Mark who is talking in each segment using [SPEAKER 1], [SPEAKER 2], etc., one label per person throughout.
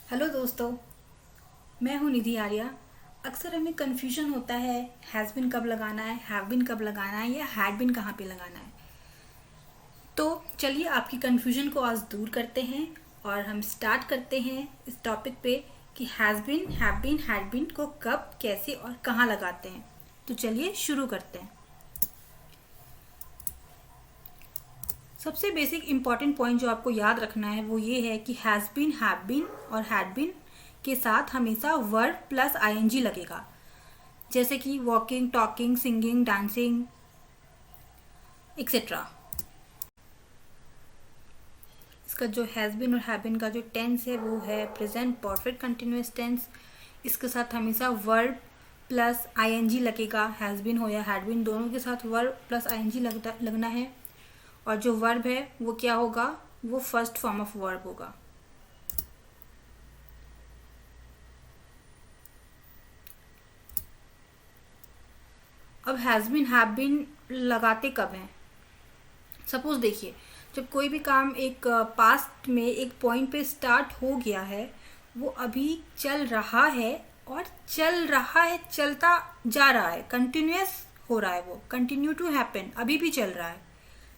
[SPEAKER 1] Hello दोस्तों, मैं हूँ निधि आर्या। अक्सर हमें कन्फ्यूजन होता है हैज़ बिन कब लगाना है, हैव बिन कब लगाना है या हैड बिन कहाँ पे लगाना है। तो चलिए आपकी कन्फ्यूजन को आज दूर करते हैं और हम स्टार्ट करते हैं इस टॉपिक पे कि has been, have been, had been को कब, कैसे और कहाँ लगाते हैं। तो चलिए शुरू करते हैं। सबसे बेसिक इंपॉर्टेंट पॉइंट जो आपको याद रखना है वो ये है कि हैज़ बीन, हैव बीन और हैड बीन के साथ हमेशा वर्ब प्लस आईएनजी लगेगा, जैसे कि walking, talking, singing, dancing etcetera. इसका जो हैज़ बीन और हैव बीन का जो टेंस है वो है प्रेजेंट परफेक्ट कंटिन्यूअस टेंस। इसके साथ हमेशा वर्ब प्लस आईएनजी लगेगा, हैज़ बीन हो या हैड बीन, दोनों के साथ वर्ब प्लस आईएनजी लगना है। और जो वर्ब है वो क्या होगा, वो फर्स्ट फॉर्म ऑफ वर्ब होगा। अब हैज़ बीन, हैव बीन लगाते कब हैं। सपोज देखिए, जब कोई भी काम एक पास्ट में एक पॉइंट पे स्टार्ट हो गया है, वो अभी चल रहा है और चल रहा है, चलता जा रहा है, कंटिन्यूअस हो रहा है, वो कंटिन्यू टू हैपन, अभी भी चल रहा है।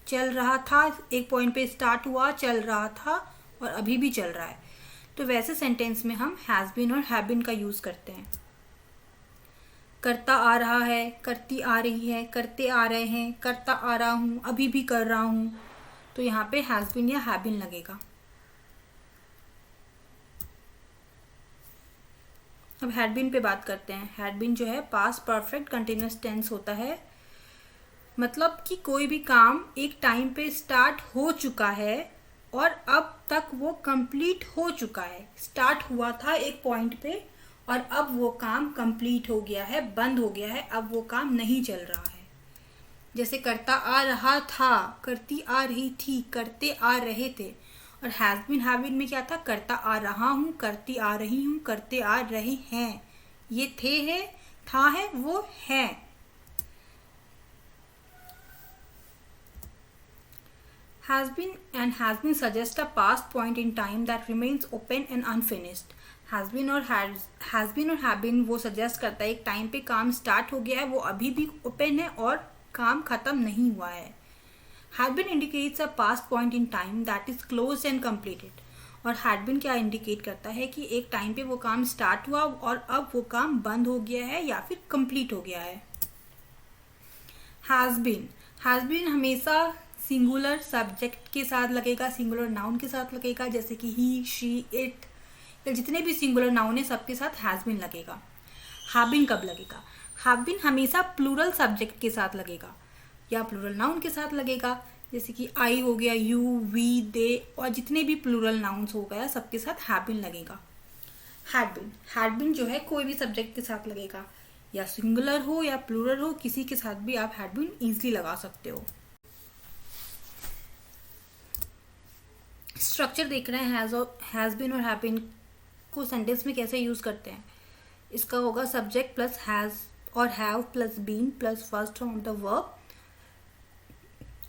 [SPEAKER 1] चल रहा था, एक पॉइंट पे स्टार्ट हुआ, चल रहा था और अभी भी चल रहा है। तो वैसे सेंटेंस में हम हैज़ बीन और हैव बीन का यूज़ करते हैं। करता आ रहा है, करती आ रही है, करते आ रहे हैं, करता आ रहा हूँ, अभी भी कर रहा हूँ। तो यहाँ पे हैज़ बीन या हैव बीन लगेगा। अब हैड बीन पे बात करते हैं। हैड बीन जो है पास्ट परफेक्ट कंटिन्यूअस टेंस होता है, मतलब कि कोई भी काम एक टाइम पे स्टार्ट हो चुका है और अब तक वो कंप्लीट हो चुका है। स्टार्ट हुआ था एक पॉइंट पे और अब वो काम कंप्लीट हो गया है, बंद हो गया है, अब वो काम नहीं चल रहा है। जैसे करता आ रहा था, करती आ रही थी, करते आ रहे थे। और हैज़ बीन, हैव बीन में क्या था, करता आ रहा हूँ, करती आ रही हूँ, करते आ रहे हैं। ये थे है, था है, वो है। Has been and has been suggest a past point in time that remains open and unfinished. Has been और has been और have been वो suggest करता है एक टाइम पे काम स्टार्ट हो गया है, वो अभी भी ओपन है और काम खत्म नहीं हुआ है। Have been indicates a past point in time that is closed and completed. और had been क्या इंडिकेट करता है कि एक टाइम पे वो काम स्टार्ट हुआ और अब वो काम बंद हो गया है या फिर कंप्लीट हो गया है। हैज़ बीन हमेशा सिंगुलर सब्जेक्ट के साथ लगेगा, सिंगुलर नाउन के साथ लगेगा, जैसे कि ही, शी, इट, या जितने भी सिंगुलर नाउन है सबके साथ हैज़ बीन लगेगा। हैव बीन कब लगेगा, हैव बीन हमेशा प्लूरल सब्जेक्ट के साथ लगेगा या प्लूरल नाउन के साथ लगेगा, जैसे कि आई हो गया, यू, वी, दे, और जितने भी प्लूरल नाउन्स हो गया सबके साथ हैव बीन लगेगा। हैड बीन जो है कोई भी सब्जेक्ट के साथ लगेगा, या सिंगुलर हो या प्लूरल हो, किसी के साथ भी आप हैड बीन ईजिली लगा सकते हो। स्ट्रक्चर देख रहे हैं हैज़ बीन और हैव बीन को सेंटेंस में कैसे यूज़ करते हैं। इसका होगा सब्जेक्ट प्लस हैज़ और have plus been plus first form the verb.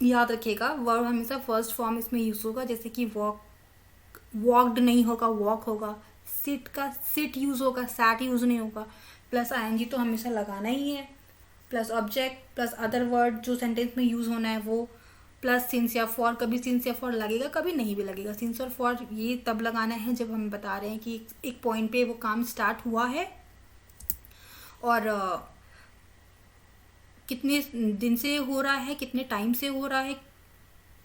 [SPEAKER 1] याद रखिएगा, वर्ब हमेशा फर्स्ट फॉर्म इसमें यूज़ होगा, जैसे कि वॉक्ड नहीं होगा, वॉक होगा। सिट का सिट यूज़ होगा, सैट यूज़ नहीं होगा। प्लस आईएनजी तो हमेशा लगाना ही है, plus object plus other word जो सेंटेंस में यूज़ होना है वो, प्लस सिंस या फॉर। कभी सिंस या फॉर लगेगा, कभी नहीं भी लगेगा। सिंस और फॉर ये तब लगाना है जब हम बता रहे हैं कि एक पॉइंट पे वो काम स्टार्ट हुआ है और कितने दिन से हो रहा है, कितने टाइम से हो रहा है,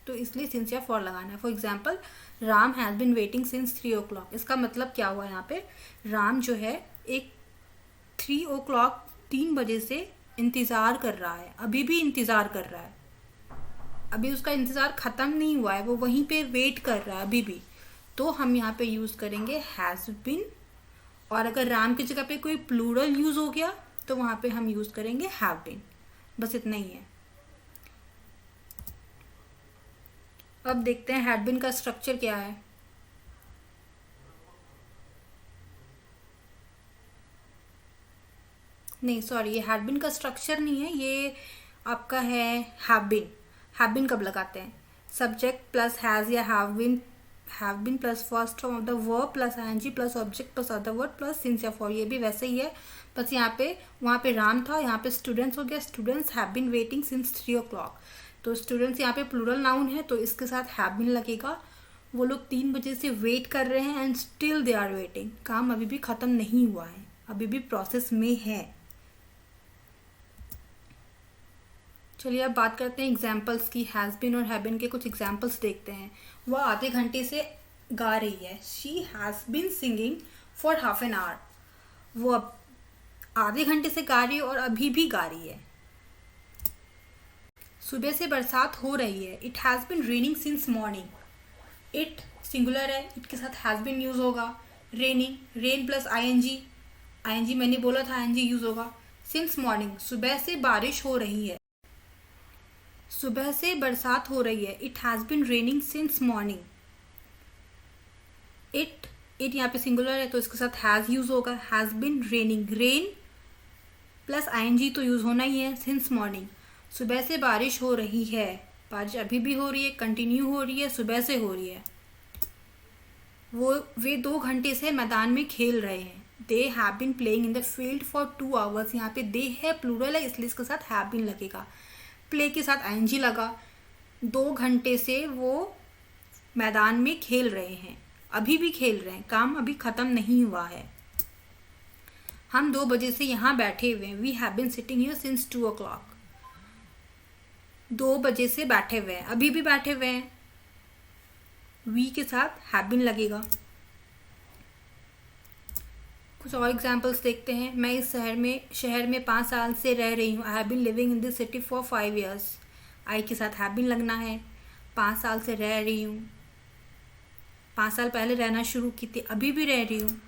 [SPEAKER 1] तो इसलिए सिंस या फॉर लगाना है। For example, Ram has been waiting since 3 o'clock। इसका मतलब क्या हुआ यहाँ पे, राम जो है एक 3 o'clock 3 बजे से इंतज़ार कर रहा है, अभी भी इंतज़ार कर रहा है, अभी उसका इंतज़ार ख़त्म नहीं हुआ है, वो वहीं पे वेट कर रहा है अभी भी। तो हम यहाँ पे यूज़ करेंगे हैज़ बिन। और अगर राम की जगह पे कोई प्लूरल यूज़ हो गया तो वहाँ पे हम यूज़ करेंगे हैव बिन। बस इतना ही है। अब देखते हैं हैड बिन का स्ट्रक्चर क्या है। नहीं सॉरी, ये हैड बिन का स्ट्रक्चर नहीं है, ये आपका है हैव बिन। हैव बिन कब लगाते हैं, सब्जेक्ट प्लस हैज़ या have been have been plus first form of the verb plus ING plus object plus other word plus since या फॉर, ये भी वैसे ही है, बस यहाँ पे वहाँ पे राम था, यहाँ पे स्टूडेंट्स हो गया, students have been waiting since 3 o'clock। तो स्टूडेंट्स यहाँ पे प्लूरल नाउन है तो इसके साथ हैव बीन लगेगा। वो लोग 3 बजे से वेट कर रहे हैं and still they are waiting, काम अभी भी ख़त्म नहीं हुआ है, अभी भी प्रोसेस में है। चलिए अब बात करते हैं एग्जाम्पल्स की। हैज़ बीन और हैव बीन के कुछ एग्जाम्पल्स देखते हैं। वह आधे घंटे से गा रही है, she has been singing for half an hour. वो अब आधे घंटे से गा रही है और अभी भी गा रही है। सुबह से बरसात हो रही है, it has been raining since morning. It singular है, इट के साथ हैज़ बीन यूज़ होगा। Raining, rain plus ING, ING मैंने बोला था आईएनजी यूज़ होगा। सिंस मॉर्निंग, सुबह से बारिश हो रही है, सुबह से बरसात हो रही है, it has been raining since morning. It यहाँ पे सिंगुलर है तो इसके साथ हैज़ यूज़ होगा। Has been raining, rain plus ING तो यूज़ होना ही है। सिंस मॉर्निंग, सुबह से बारिश हो रही है, बारिश अभी भी हो रही है, कंटिन्यू हो रही है, सुबह से हो रही है। वे 2 घंटे से मैदान में खेल रहे हैं, they have been playing in the field for 2 hours। यहाँ पे दे है प्लूरल है इसलिए इसके साथ हैव बीन लगेगा। प्ले के साथ आईएनजी लगा। 2 घंटे से वो मैदान में खेल रहे हैं, अभी भी खेल रहे हैं, काम अभी ख़त्म नहीं हुआ है। हम 2 बजे से यहाँ बैठे हुए हैं, we have been sitting here since 2 o'clock। 2 बजे से बैठे हुए हैं, अभी भी बैठे हुए हैं, वी के साथ हैव बीन लगेगा। कुछ और एग्जाम्पल्स देखते हैं। मैं इस शहर में 5 साल से रह रही हूँ, I have been living in this city for 5 years। I के साथ हैव बीन लगना है। 5 साल से रह रही हूँ, 5 साल पहले रहना शुरू की थी, अभी भी रह रही हूँ।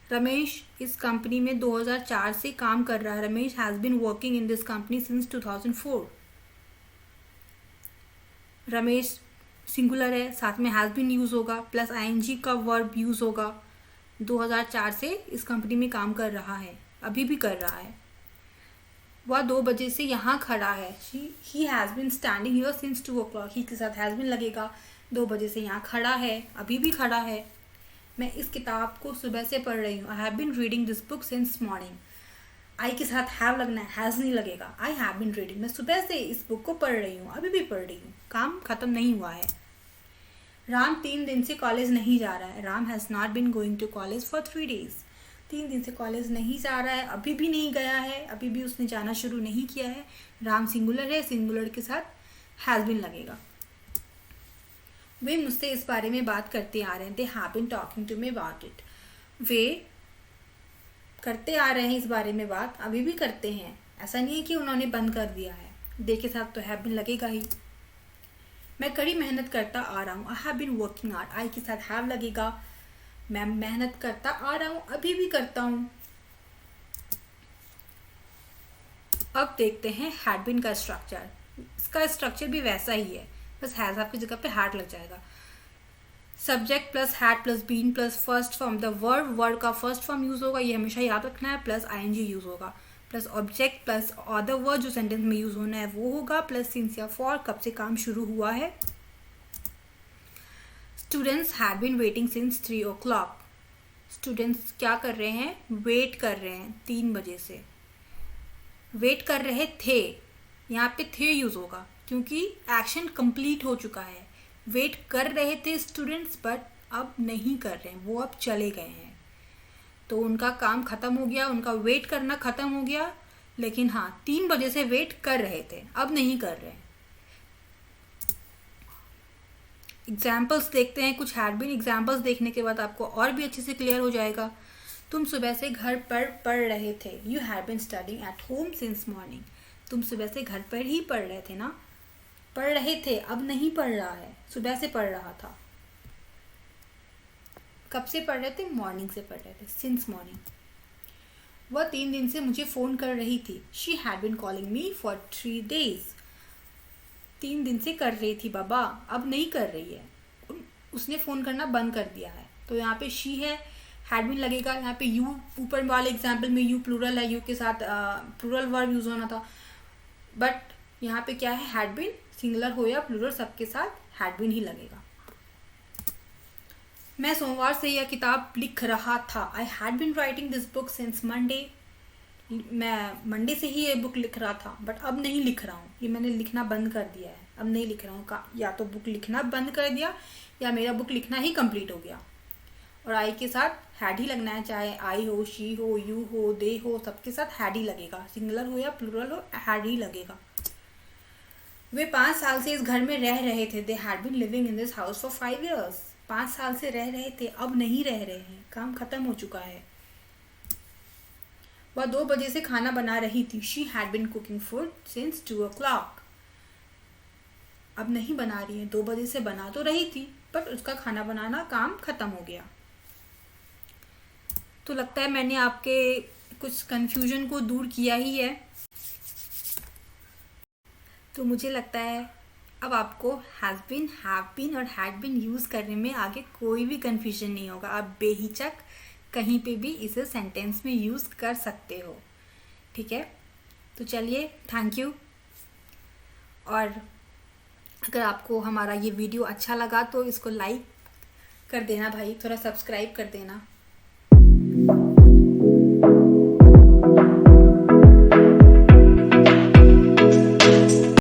[SPEAKER 1] रमेश इस कंपनी में 2004 से काम कर रहा है, Ramesh has been working in this company since 2004। Ramesh singular है, साथ में हैज़ बीन यूज़ होगा, प्लस आईएनजी का वर्ब यूज़ होगा। 2004 से इस कंपनी में काम कर रहा है, अभी भी कर रहा है। वह 2 बजे से यहाँ खड़ा है, he has been standing here since 2 o'clock। He के साथ हैज़ बीन लगेगा। 2 बजे से यहाँ खड़ा है, अभी भी खड़ा है। मैं इस किताब को सुबह से पढ़ रही हूँ, I have been reading this book since morning. I के साथ हैव लगना है, हैज़ नहीं लगेगा। आई हैव बीन रीडिंग, मैं सुबह से इस बुक को पढ़ रही हूँ, अभी भी पढ़ रही हूँ, काम ख़त्म नहीं हुआ है। राम 3 दिन से कॉलेज नहीं जा रहा है, Ram has not been going to college for 3 days। 3 दिन से कॉलेज नहीं जा रहा है, अभी भी नहीं गया है, अभी भी उसने जाना शुरू नहीं किया है। राम सिंगुलर है, सिंगुलर के साथ हैज़ बीन लगेगा। वे मुझसे इस बारे में बात करते आ रहे हैं, they have been talking to me about it. वे करते आ रहे हैं इस बारे में बात, अभी भी करते हैं, ऐसा नहीं है कि उन्होंने बंद कर दिया है। दे के साथ तो हैव बीन लगेगा ही। मैं कड़ी मेहनत करता आ रहा हूँ, I have been working hard. I के साथ हैव लगेगा। मैं मेहनत करता आ रहा हूँ, अभी भी करता हूँ। अब देखते हैं हैड बीन का स्ट्रक्चर। इसका स्ट्रक्चर भी वैसा ही है, बस हैज़ आपकी जगह पे हैड लग जाएगा। Subject plus had plus been plus first form the word, word का फर्स्ट फॉर्म यूज़ होगा, ये हमेशा याद रखना है, प्लस आईएनजी यूज़ होगा, plus object plus other word जो सेंटेंस में यूज़ होना है वो होगा, प्लस सिंस या फॉर कब से काम शुरू हुआ है। Students have been waiting since 3 o'clock। Students क्या कर रहे हैं, वेट कर रहे हैं 3 बजे से। वेट कर रहे थे, यहाँ पे थे यूज़ होगा क्योंकि एक्शन कंप्लीट हो चुका है। वेट कर रहे थे स्टूडेंट्स बट अब नहीं कर रहे हैं, वो अब चले गए हैं, तो उनका काम ख़त्म हो गया, उनका वेट करना ख़त्म हो गया। लेकिन हाँ 3 बजे से वेट कर रहे थे, अब नहीं कर रहे हैं। एग्जाम्पल्स देखते हैं, कुछ हैड बीन एग्जाम्पल्स देखने के बाद आपको और भी अच्छे से क्लियर हो जाएगा। तुम सुबह से घर पर पढ़ रहे थे, you have been studying at home since morning. तुम सुबह से घर पर ही पढ़ रहे थे ना, पढ़ रहे थे, अब नहीं पढ़ रहा है, सुबह से पढ़ रहा था। कब से पढ़ रहे थे, मॉर्निंग से पढ़ रहे थे, सिंस मॉर्निंग। वह 3 दिन से मुझे फ़ोन कर रही थी, she had been calling me for 3 days। 3 दिन से कर रही थी बाबा, अब नहीं कर रही है, उसने फ़ोन करना बंद कर दिया है। तो यहाँ पे शी है, हैड बीन लगेगा। यहाँ पे यू, ऊपर वाले एग्जाम्पल में यू प्लूरल है, यू के साथ प्लूरल वर्ब यूज़ होना था, बट यहाँ पे क्या है, हैड बीन, सिंगुलर हो या प्लूरल सबके साथ हैड बीन ही लगेगा। मैं सोमवार से यह किताब लिख रहा था। I had been writing this book since Monday. मैं मंडे से ही ये बुक लिख रहा था, बट अब नहीं लिख रहा हूँ। ये मैंने लिखना बंद कर दिया है, अब नहीं लिख रहा हूँ। या तो बुक लिखना बंद कर दिया या मेरा बुक लिखना ही कंप्लीट हो गया। और आई के साथ हैड ही लगना है, चाहे आई हो, शी हो, यू हो, दे हो, सबके साथ हैड ही लगेगा। सिंगुलर हो या प्लूरल हो, हैड ही लगेगा। वे 5 साल से इस घर में रह रहे थे। They had been living in this house for 5 years। 5 साल से रह रहे थे, अब नहीं रह रहे हैं, काम खत्म हो चुका है। वह 2 बजे से खाना बना रही थी। She had been cooking food since 2 o'clock। अब नहीं बना रही है, 2 बजे से बना तो रही थी, बट उसका खाना बनाना काम खत्म हो गया। तो लगता है मैंने आपके कुछ कंफ्यूजन को दूर किया ही है। तो मुझे लगता है अब आपको हैज़ बीन, हैव बीन और हैड बीन यूज़ करने में आगे कोई भी कंफ्यूजन नहीं होगा। आप बेहिचक कहीं पे भी इसे सेंटेंस में यूज़ कर सकते हो। ठीक है, तो चलिए, थैंक यू। और अगर आपको हमारा ये वीडियो अच्छा लगा तो इसको लाइक कर देना भाई, थोड़ा सब्सक्राइब कर देना।